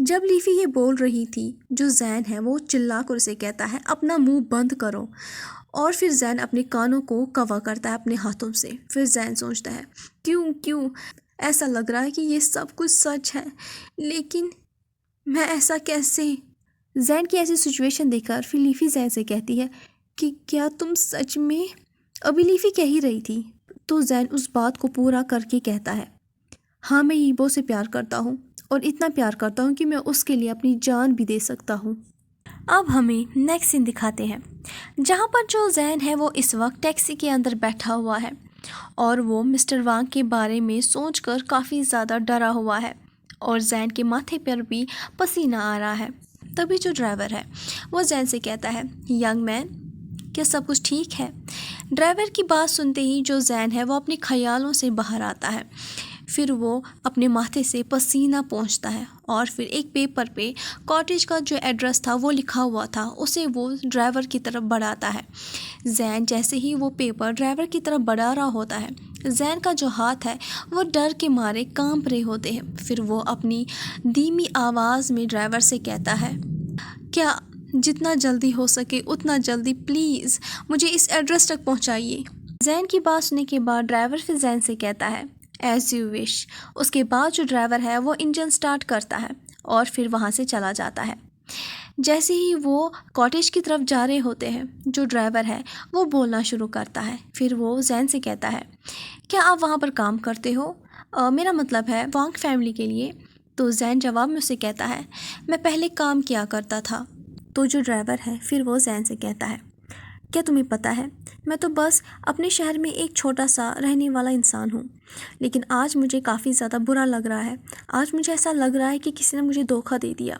جب لیفی یہ بول رہی تھی جو زین ہے وہ چلا کر اسے کہتا ہے اپنا منہ بند کرو، اور پھر زین اپنے کانوں کو کور کرتا ہے اپنے ہاتھوں سے۔ پھر زین سوچتا ہے کیوں ایسا لگ رہا ہے کہ یہ سب کچھ سچ ہے، لیکن میں ایسا کیسے؟ زین کی ایسی سچویشن دیکھ کر پھر لیفی زین سے کہتی ہے کہ کیا تم سچ میں؟ ابھی لیفی کہہ ہی رہی تھی تو زین اس بات کو پورا کر کے کہتا ہے ہاں میں ایبو سے پیار کرتا ہوں، اور اتنا پیار کرتا ہوں کہ میں اس کے لیے اپنی جان بھی دے سکتا ہوں۔ اب ہمیں نیکسٹ سین دکھاتے ہیں جہاں پر جو زین ہے وہ اس وقت ٹیکسی کے اندر بیٹھا ہوا ہے، اور وہ مسٹر وانگ کے بارے میں سوچ کر کافی زیادہ ڈرا ہوا ہے، اور زین کے ماتھے پر بھی پسینہ آ رہا ہے۔ تبھی جو ڈرائیور ہے وہ زین سے کہتا ہے ینگ مین، کیا سب کچھ ٹھیک ہے؟ ڈرائیور کی بات سنتے ہی جو زین ہے وہ اپنے خیالوں سے باہر آتا ہے، پھر وہ اپنے ماتھے سے پسینہ پونچھتا ہے، اور پھر ایک پیپر پہ کاٹیج کا جو ایڈریس تھا وہ لکھا ہوا تھا اسے وہ ڈرائیور کی طرف بڑھاتا ہے۔ زین جیسے ہی وہ پیپر ڈرائیور کی طرف بڑھا رہا ہوتا ہے، زین کا جو ہاتھ ہے وہ ڈر کے مارے کانپ رہے ہوتے ہیں۔ پھر وہ اپنی دھیمی آواز میں ڈرائیور سے کہتا ہے کیا جتنا جلدی ہو سکے اتنا جلدی پلیز مجھے اس ایڈریس تک پہنچائیے۔ زین کی بات سننے کے بعد ڈرائیور پھر زین سے کہتا ہے ایز یو وش۔ اس کے بعد جو ڈرائیور ہے وہ انجن سٹارٹ کرتا ہے اور پھر وہاں سے چلا جاتا ہے۔ جیسے ہی وہ کاٹیج کی طرف جا رہے ہوتے ہیں، جو ڈرائیور ہے وہ بولنا شروع کرتا ہے۔ پھر وہ زین سے کہتا ہے کیا آپ وہاں پر کام کرتے ہو؟ میرا مطلب ہے وانگ فیملی کے لیے۔ تو زین جواب میں اسے کہتا ہے میں پہلے کام کیا کرتا تھا۔ تو جو ڈرائیور ہے پھر وہ زین سے کہتا ہے کیا تمہیں پتہ ہے میں تو بس اپنے شہر میں ایک چھوٹا سا رہنے والا انسان ہوں، لیکن آج مجھے کافی زیادہ برا لگ رہا ہے۔ آج مجھے ایسا لگ رہا ہے کہ کسی نے مجھے دھوکہ دے دیا۔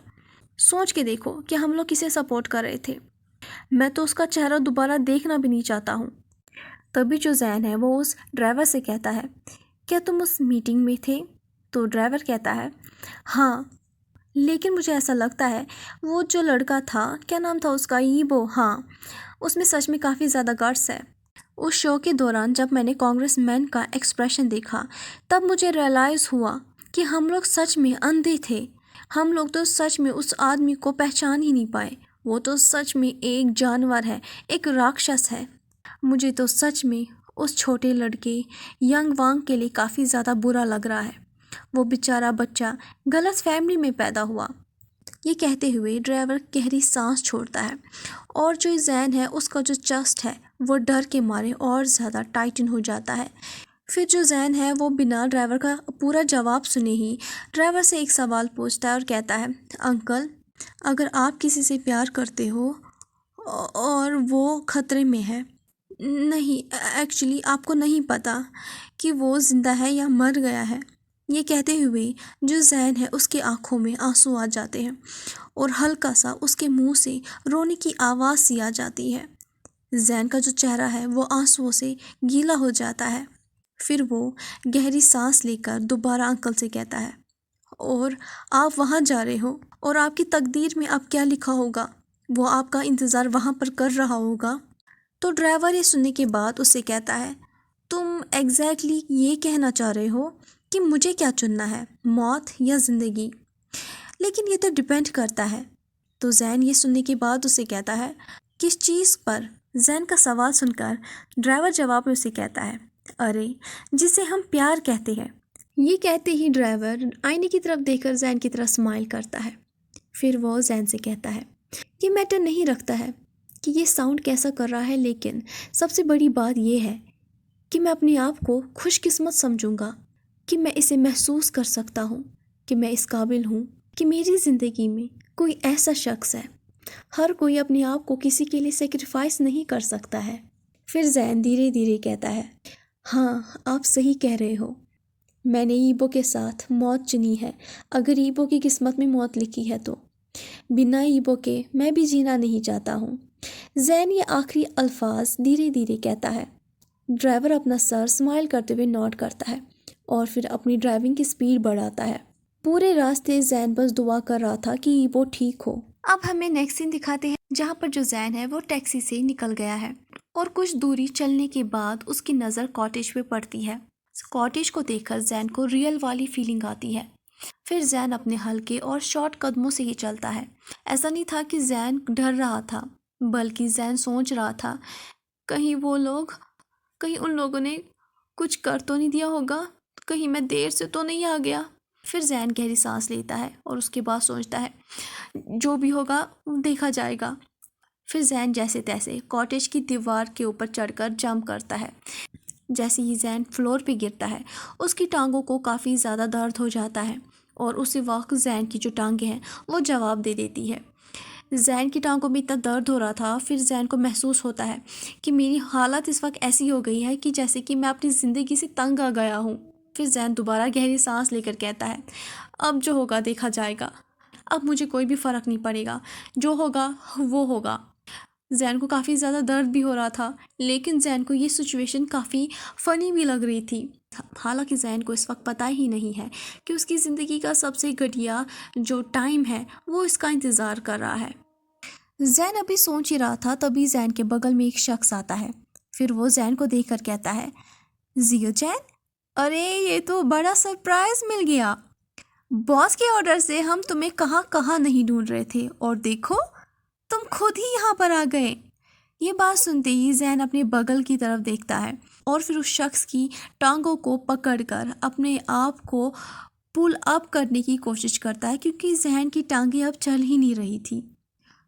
سوچ کے دیکھو کہ ہم لوگ کسے سپورٹ کر رہے تھے، میں تو اس کا چہرہ دوبارہ دیکھنا بھی نہیں چاہتا ہوں۔ تبھی جو زین ہے وہ اس ڈرائیور سے کہتا ہے کیا تم اس میٹنگ میں تھے؟ تو ڈرائیور کہتا ہے ہاں، لیکن مجھے ایسا لگتا ہے وہ جو لڑکا تھا، کیا نام تھا اس کا، ایبو، ہاں اس میں سچ میں کافی زیادہ گٹس ہے۔ اس شو کے دوران جب میں نے کانگریس مین کا ایکسپریشن دیکھا تب مجھے ریئلائز ہوا کہ ہم لوگ سچ میں اندھے تھے۔ ہم لوگ تو سچ میں اس آدمی کو پہچان ہی نہیں پائے۔ وہ تو سچ میں ایک جانور ہے، ایک راکشس ہے۔ مجھے تو سچ میں اس چھوٹے لڑکے ینگ وانگ کے لیے کافی زیادہ برا لگ رہا ہے۔ وہ بیچارہ بچہ غلط فیملی میں پیدا ہوا۔ یہ کہتے ہوئے ڈرائیور گہری سانس چھوڑتا ہے، اور جو زین ہے اس کا جو چسٹ ہے وہ ڈر کے مارے اور زیادہ ٹائٹن ہو جاتا ہے۔ پھر جو زین ہے وہ بنا ڈرائیور کا پورا جواب سنے ہی ڈرائیور سے ایک سوال پوچھتا ہے اور کہتا ہے انکل، اگر آپ کسی سے پیار کرتے ہو اور وہ خطرے میں ہے، نہیں ایکچولی آپ کو نہیں پتہ کہ وہ زندہ ہے یا مر گیا ہے۔ یہ کہتے ہوئے جو زین ہے اس کے آنکھوں میں آنسو آ جاتے ہیں، اور ہلکا سا اس کے منہ سے رونے کی آواز سی آ جاتی ہے۔ زین کا جو چہرہ ہے وہ آنسوؤں سے گیلا ہو جاتا ہے۔ پھر وہ گہری سانس لے کر دوبارہ انکل سے کہتا ہے اور آپ وہاں جا رہے ہو، اور آپ کی تقدیر میں اب کیا لکھا ہوگا، وہ آپ کا انتظار وہاں پر کر رہا ہوگا۔ تو ڈرائیور یہ سننے کے بعد اس سے کہتا ہے تم ایگزیکٹلی یہ کہنا چاہ رہے ہو کہ مجھے کیا چننا ہے، موت یا زندگی؟ لیکن یہ تو ڈیپینڈ کرتا ہے۔ تو زین یہ سننے کے بعد اسے کہتا ہے کس چیز پر؟ زین کا سوال سن کر ڈرائیور جواب میں اسے کہتا ہے ارے جسے ہم پیار کہتے ہیں۔ یہ کہتے ہی ڈرائیور آئینے کی طرف دیکھ کر زین کی طرف اسمائل کرتا ہے۔ پھر وہ زین سے کہتا ہے یہ میٹر نہیں رکھتا ہے کہ یہ ساؤنڈ کیسا کر رہا ہے، لیکن سب سے بڑی بات یہ ہے کہ میں اپنے آپ کو خوش قسمت سمجھوں گا کہ میں اسے محسوس کر سکتا ہوں کہ میں اس قابل ہوں کہ میری زندگی میں کوئی ایسا شخص ہے۔ ہر کوئی اپنے آپ کو کسی کے لیے سیکریفائس نہیں کر سکتا ہے۔ پھر زین دھیرے دھیرے کہتا ہے ہاں آپ صحیح کہہ رہے ہو، میں نے ایبو کے ساتھ موت چنی ہے۔ اگر ایبو کی قسمت میں موت لکھی ہے تو بنا ایبو کے میں بھی جینا نہیں چاہتا ہوں۔ زین یہ آخری الفاظ دھیرے دھیرے کہتا ہے۔ ڈرائیور اپنا سر اسمائل کرتے ہوئے نوٹ کرتا ہے اور پھر اپنی ڈرائیونگ کی سپیڈ بڑھاتا ہے۔ پورے راستے زین بس دعا کر رہا تھا کہ ایبو ٹھیک ہو۔ اب ہمیں نیکسٹ سین دکھاتے ہیں جہاں پر جو زین ہے وہ ٹیکسی سے نکل گیا ہے، اور کچھ دوری چلنے کے بعد اس کی نظر کاٹیج پہ پڑتی ہے۔ کاٹیج کو دیکھ کر زین کو ریئل والی فیلنگ آتی ہے۔ پھر زین اپنے ہلکے اور شارٹ قدموں سے ہی چلتا ہے۔ ایسا نہیں تھا کہ زین ڈر رہا تھا، بلکہ زین سوچ رہا تھا کہیں ان لوگوں نے کچھ کر تو نہیں دیا ہوگا، کہیں میں دیر سے تو نہیں آ گیا۔ پھر زین گہری سانس لیتا ہے اور اس کے بعد سوچتا ہے جو بھی ہوگا دیکھا جائے گا۔ پھر زین جیسے تیسے کاٹیج کی دیوار کے اوپر چڑھ کر جمپ کرتا ہے۔ جیسے ہی زین فلور پہ گرتا ہے اس کی ٹانگوں کو کافی زیادہ درد ہو جاتا ہے، اور اسی وقت زین کی جو ٹانگیں ہیں وہ جواب دے دیتی ہے۔ زین کی ٹانگوں میں اتنا درد ہو رہا تھا، پھر زین کو محسوس ہوتا ہے کہ میری حالت اس وقت ایسی ہو گئی ہے کہ جیسے کہ میں اپنی زندگی سے تنگ آ گیا ہوں۔ پھر زین دوبارہ گہری سانس لے کر کہتا ہے اب جو ہوگا دیکھا جائے گا، اب مجھے کوئی بھی فرق نہیں پڑے گا، جو ہوگا وہ ہوگا۔ زین کو کافی زیادہ درد بھی ہو رہا تھا، لیکن زین کو یہ سچویشن کافی فنی بھی لگ رہی تھی۔ حالانکہ زین کو اس وقت پتہ ہی نہیں ہے کہ اس کی زندگی کا سب سے گھٹیا جو ٹائم ہے وہ اس کا انتظار کر رہا ہے۔ زین ابھی سوچ ہی رہا تھا، تبھی زین کے بغل میں ایک شخص آتا ہے۔ پھر وہ زین کو دیکھ کر کہتا ہے زیو چین، ارے یہ تو بڑا سرپرائز مل گیا، باس کے آرڈر سے ہم تمہیں کہاں کہاں نہیں ڈھونڈ رہے تھے، اور دیکھو تم خود ہی یہاں پر آ گئے۔ یہ بات سنتے ہی زین اپنے بغل کی طرف دیکھتا ہے اور پھر اس شخص کی ٹانگوں کو پکڑ کر اپنے آپ کو پل اپ کرنے کی کوشش کرتا ہے، کیونکہ زین کی ٹانگیں اب چل ہی نہیں رہی تھی۔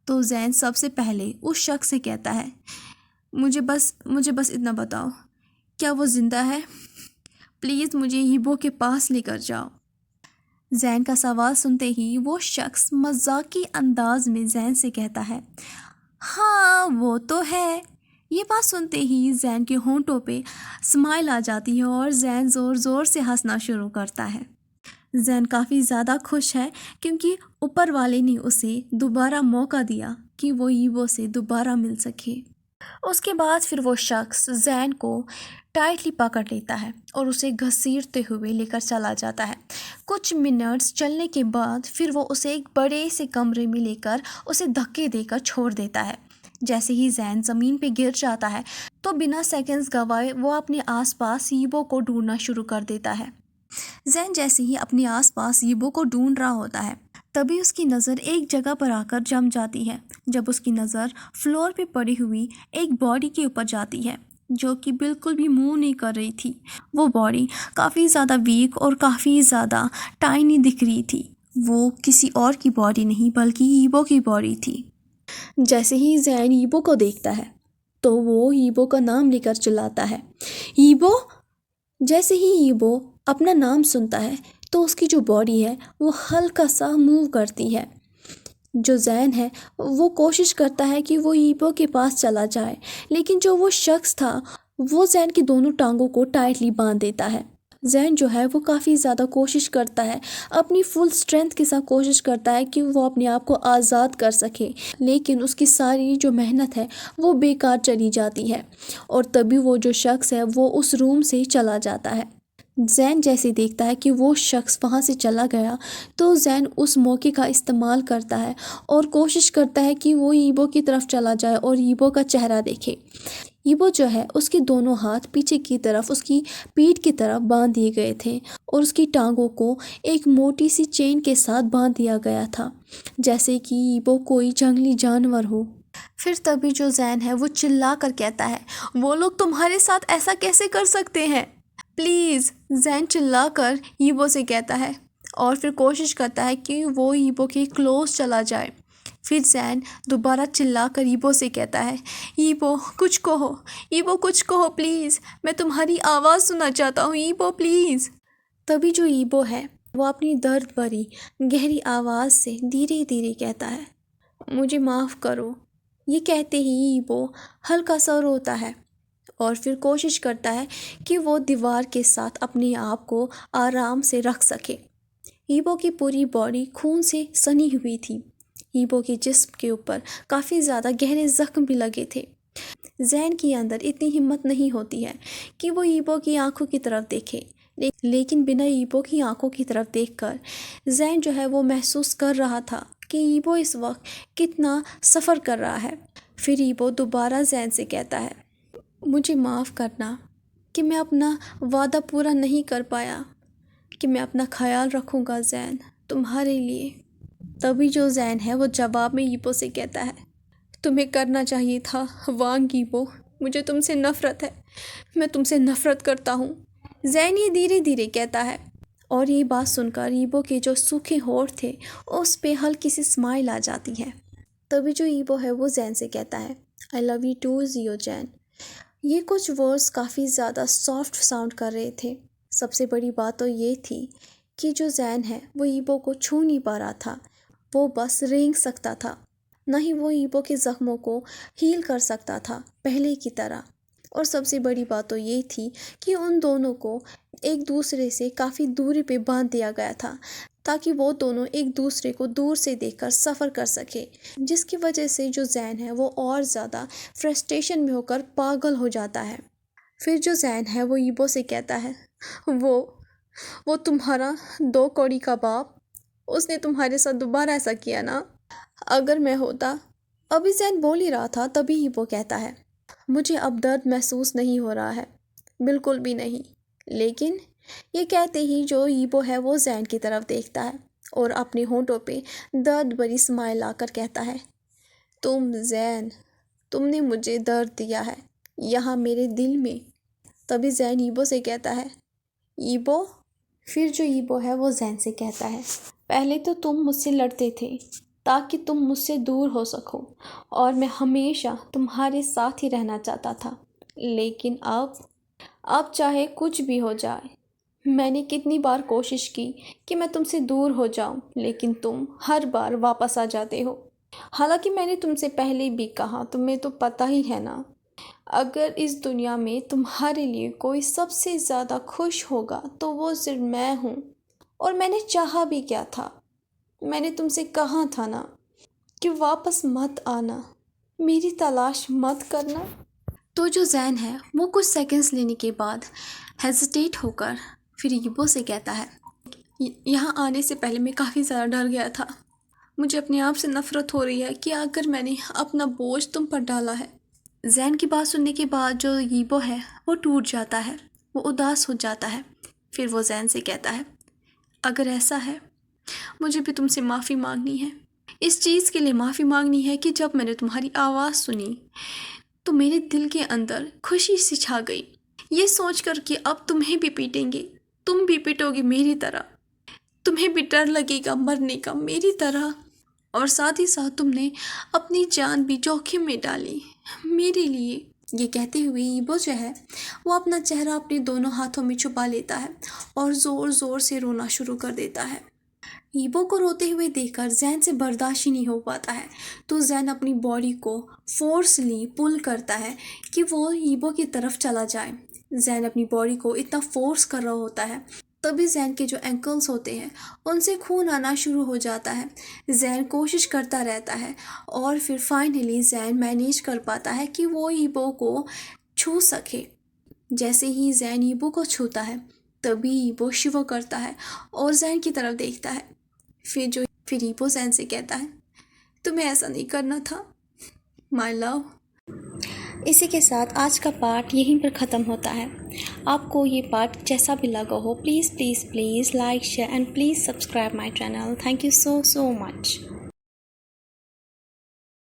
تو زین سب سے پہلے اس شخص سے کہتا ہے مجھے بس اتنا بتاؤ، کیا وہ زندہ ہے؟ پلیز مجھے ایبو کے پاس لے کر جاؤ۔ زین کا سوال سنتے ہی وہ شخص مذاقی انداز میں زین سے کہتا ہے ہاں وہ تو ہے۔ یہ بات سنتے ہی زین کے ہونٹوں پہ اسمائل آ جاتی ہے اور زین زور زور سے ہنسنا شروع کرتا ہے۔ زین کافی زیادہ خوش ہے کیونکہ اوپر والے نے اسے دوبارہ موقع دیا کہ وہ ایبو سے دوبارہ مل سکے۔ اس کے بعد پھر وہ شخص زین کو ٹائٹلی پکڑ لیتا ہے اور اسے گھسیٹتے ہوئے لے کر چلا جاتا ہے۔ کچھ منٹس چلنے کے بعد پھر وہ اسے ایک بڑے سے کمرے میں لے کر اسے دھکے دے کر چھوڑ دیتا ہے۔ جیسے ہی زین زمین پہ گر جاتا ہے تو بنا سیکنڈز گوائے وہ اپنے آس پاس ایبو کو ڈھونڈنا شروع کر دیتا ہے۔ زین جیسے ہی اپنے آس پاس ایبو کو ڈھونڈ رہا ہوتا ہے تبھی اس کی نظر ایک جگہ پر آ کر جم جاتی ہے۔ جب اس کی نظر فلور پہ پڑی ہوئی ایک باڈی کے اوپر جاتی ہے جو کہ بالکل بھی موو نہیں کر رہی تھی، وہ باڈی کافی زیادہ ویک اور کافی زیادہ ٹائنی دکھ رہی تھی۔ وہ کسی اور کی باڈی نہیں بلکہ ایبو کی باڈی تھی۔ جیسے ہی زین ایبو کو دیکھتا ہے تو وہ ایبو کا نام لے کر چلاتا ہے ایبو۔ جیسے ہی ایبو اپنا نام سنتا ہے تو اس کی جو باڈی ہے وہ ہلکا سا موو کرتی ہے۔ جو زین ہے وہ کوشش کرتا ہے کہ وہ ایبو کے پاس چلا جائے، لیکن جو وہ شخص تھا وہ زین کی دونوں ٹانگوں کو ٹائٹلی باندھ دیتا ہے۔ زین جو ہے وہ کافی زیادہ کوشش کرتا ہے، اپنی فل اسٹرینتھ کے ساتھ کوشش کرتا ہے کہ وہ اپنے آپ کو آزاد کر سکے، لیکن اس کی ساری جو محنت ہے وہ بیکار چلی جاتی ہے، اور تبھی وہ جو شخص ہے وہ اس روم سے چلا جاتا ہے۔ زین جیسے دیکھتا ہے کہ وہ شخص وہاں سے چلا گیا تو زین اس موقع کا استعمال کرتا ہے اور کوشش کرتا ہے کہ وہ ایبو کی طرف چلا جائے اور ایبو کا چہرہ دیکھے۔ ایبو جو ہے اس کے دونوں ہاتھ پیچھے کی طرف اس کی پیٹھ کی طرف باندھ دیے گئے تھے اور اس کی ٹانگوں کو ایک موٹی سی چین کے ساتھ باندھ دیا گیا تھا، جیسے کہ ایبو کوئی جنگلی جانور ہو۔ پھر تبھی جو زین ہے وہ چلا کر کہتا ہے وہ لوگ تمہارے ساتھ ایسا کیسے کر سکتے ہیں، پلیز۔ زین چلا کر ایبو سے کہتا ہے اور پھر کوشش کرتا ہے کہ وہ ایبو کے کلوز چلا جائے۔ پھر زین دوبارہ چلا کر ایبو سے کہتا ہے ایبو کچھ کہو، ایبو کچھ کہو پلیز، میں تمہاری آواز سننا چاہتا ہوں، ایبو پلیز۔ تبھی جو ایبو ہے وہ اپنی درد بھری گہری آواز سے دھیرے دھیرے کہتا ہے مجھے معاف کرو۔ یہ کہتے ہی ایبو ہلکا سا روتا ہے اور پھر کوشش کرتا ہے کہ وہ دیوار کے ساتھ اپنے آپ کو آرام سے رکھ سکے۔ ایبو کی پوری باڈی خون سے سنی ہوئی تھی، ایبو کے جسم کے اوپر کافی زیادہ گہرے زخم بھی لگے تھے۔ زین کے اندر اتنی ہمت نہیں ہوتی ہے کہ وہ ایبو کی آنکھوں کی طرف دیکھے، لیکن بنا ایبو کی آنکھوں کی طرف دیکھ کر زین جو ہے وہ محسوس کر رہا تھا کہ ایبو اس وقت کتنا سفر کر رہا ہے۔ پھر ایبو دوبارہ زین سے کہتا ہے مجھے معاف کرنا کہ میں اپنا وعدہ پورا نہیں کر پایا، کہ میں اپنا خیال رکھوں گا زین، تمہارے لیے۔ تبھی جو زین ہے وہ جواب میں ایبو سے کہتا ہے، تمہیں کرنا چاہیے تھا وانگ ایبو، مجھے تم سے نفرت ہے، میں تم سے نفرت کرتا ہوں۔ زین یہ دھیرے دھیرے کہتا ہے، اور یہ بات سن کر ایبو کے جو سوکھے ہونٹ تھے اس پہ ہلکی سی اسمائل آ جاتی ہے۔ تبھی جو ایبو ہے وہ زین سے کہتا ہے، I love you too زیو جین۔ یہ کچھ ورڈز کافی زیادہ سافٹ ساؤنڈ کر رہے تھے۔ سب سے بڑی بات تو یہ تھی کہ جو زین ہے وہ ایبو کو چھو نہیں پا رہا تھا، وہ بس رینگ سکتا تھا، نہ ہی وہ ایبو کے زخموں کو ہیل کر سکتا تھا پہلے کی طرح۔ اور سب سے بڑی بات تو یہ تھی کہ ان دونوں کو ایک دوسرے سے کافی دوری پہ باندھ دیا گیا تھا تاکہ وہ دونوں ایک دوسرے کو دور سے دیکھ کر سفر کر سکے، جس کی وجہ سے جو زین ہے وہ اور زیادہ فرسٹریشن میں ہو کر پاگل ہو جاتا ہے۔ پھر جو زین ہے وہ ایبو سے کہتا ہے، وہ تمہارا 2 کوڑی کا باپ، اس نے تمہارے ساتھ دوبارہ ایسا کیا نا؟ اگر میں ہوتا۔ ابھی زین بول ہی رہا تھا تبھی ایبو کہتا ہے، مجھے اب درد محسوس نہیں ہو رہا ہے، بالکل بھی نہیں۔ لیکن یہ کہتے ہی جو ایبو ہے وہ زین کی طرف دیکھتا ہے اور اپنے ہونٹوں پہ درد بھری اسمائل لا کر کہتا ہے، زین، تم نے مجھے درد دیا ہے یہاں میرے دل میں۔ تبھی زین ایبو سے کہتا ہے، ایبو؟ پھر جو ایبو ہے وہ زین سے کہتا ہے، پہلے تو تم مجھ سے لڑتے تھے تاکہ تم مجھ سے دور ہو سکو اور میں ہمیشہ تمہارے ساتھ ہی رہنا چاہتا تھا، لیکن اب چاہے کچھ بھی ہو جائے، میں نے کتنی بار کوشش کی کہ میں تم سے دور ہو جاؤں لیکن تم ہر بار واپس آ جاتے ہو۔ حالانکہ میں نے تم سے پہلے بھی کہا، تمہیں تو پتہ ہی ہے نا، اگر اس دنیا میں تمہارے لیے کوئی سب سے زیادہ خوش ہوگا تو وہ صرف میں ہوں، اور میں نے چاہا بھی کیا تھا، میں نے تم سے کہا تھا نا کہ واپس مت آنا، میری تلاش مت کرنا۔ تو جو زین ہے وہ کچھ سیکنڈز لینے کے بعد ہیزیٹیٹ ہو کر پھر ایبو سے کہتا ہے، یہاں آنے سے پہلے میں کافی زیادہ ڈر گیا تھا، مجھے اپنے آپ سے نفرت ہو رہی ہے کہ اگر میں نے اپنا بوجھ تم پر ڈالا ہے۔ زین کی بات سننے کے بعد جو ایبو ہے وہ ٹوٹ جاتا ہے، وہ اداس ہو جاتا ہے۔ پھر وہ زین سے کہتا ہے، اگر ایسا ہے مجھے بھی تم سے معافی مانگنی ہے، اس چیز کے لیے معافی مانگنی ہے کہ جب میں نے تمہاری آواز سنی تو میرے دل کے اندر خوشی سی چھا گئی، یہ سوچ کر کہ اب تمہیں بھی پیٹیں گے، تم بھی پیٹو گے میری طرح، تمہیں بھی ڈر لگے گا مرنے کا میری طرح، اور ساتھ ہی ساتھ تم نے اپنی جان بھی جوخم میں ڈالی میرے لیے۔ یہ کہتے ہوئے ایبو جو ہے وہ اپنا چہرہ اپنے دونوں ہاتھوں میں چھپا لیتا ہے اور زور زور سے رونا شروع کر دیتا ہے۔ ایبو کو روتے ہوئے دیکھ کر زین سے برداشت ہی نہیں ہو پاتا ہے، تو زین اپنی باڈی کو فورسلی پل کرتا ہے کہ وہ ایبو کی طرف چلا جائے۔ زین اپنی باڈی کو اتنا فورس کر رہا ہوتا ہے، تبھی زین کے جو اینکلز ہوتے ہیں ان سے خون آنا شروع ہو جاتا ہے۔ زین کوشش کرتا رہتا ہے اور پھر فائنلی زین مینیج کر پاتا ہے کہ وہ ایبو کو چھو سکے۔ جیسے ہی زین ایبو کو چھوتا ہے تبھی ایبو شیور کرتا ہے اور زین کی طرف دیکھتا ہے۔ پھر ایبو زین سے کہتا ہے، تمہیں ایسا نہیں کرنا تھا مائی لو۔ اسی کے ساتھ آج کا پارٹ یہیں پر ختم ہوتا ہے۔ آپ کو یہ پارٹ جیسا بھی لگا ہو please like share and please subscribe my channel. Thank you so much.